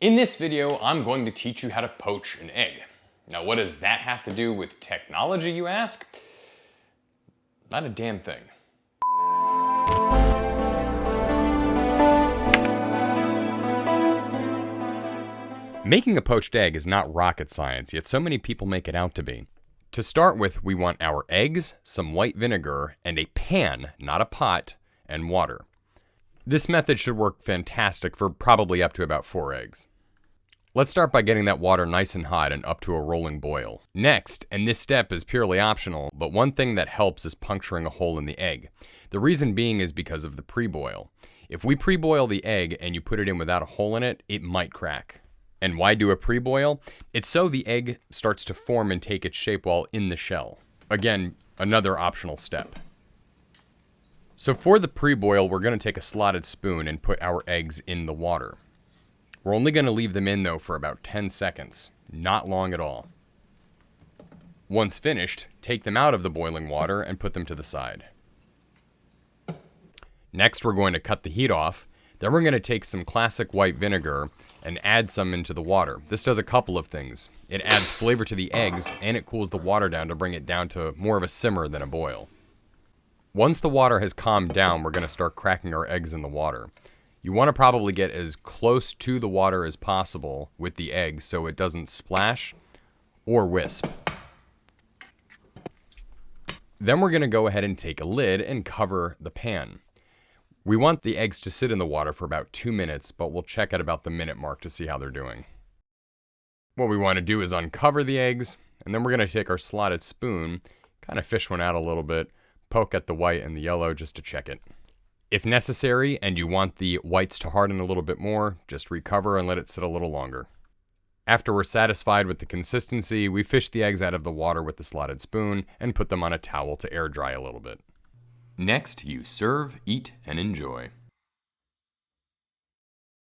In this video, I'm going to teach you how to poach an egg. Now, what does that have to do with technology, you ask? Not a damn thing. Making a poached egg is not rocket science, yet so many people make it out to be. To start with, we want our eggs, some white vinegar, and a pan, not a pot, and water. This method should work fantastic for probably up to about 4 eggs. Let's start by getting that water nice and hot and up to a rolling boil. Next, and this step is purely optional, but one thing that helps is puncturing a hole in the egg. The reason being is because of the pre-boil. If we pre-boil the egg and you put it in without a hole in it, it might crack. And why do a pre-boil? It's so the egg starts to form and take its shape while in the shell. Again, another optional step. So for the pre-boil, we're going to take a slotted spoon and put our eggs in the water. We're only going to leave them in though for about 10 seconds, not long at all. Once finished, take them out of the boiling water and put them to the side. Next, we're going to cut the heat off. Then we're going to take some classic white vinegar and add some into the water. This does a couple of things. It adds flavor to the eggs and it cools the water down to bring it down to more of a simmer than a boil. Once the water has calmed down, we're going to start cracking our eggs in the water. You want to probably get as close to the water as possible with the eggs so it doesn't splash or wisp. Then we're going to go ahead and take a lid and cover the pan. We want the eggs to sit in the water for about 2 minutes, but we'll check at about the minute mark to see how they're doing. What we want to do is uncover the eggs, and then we're going to take our slotted spoon, kind of fish one out a little bit, poke at the white and the yellow just to check it. If necessary, and you want the whites to harden a little bit more, just recover and let it sit a little longer. After we're satisfied with the consistency, we fish the eggs out of the water with the slotted spoon and put them on a towel to air dry a little bit. Next, you serve, eat, and enjoy.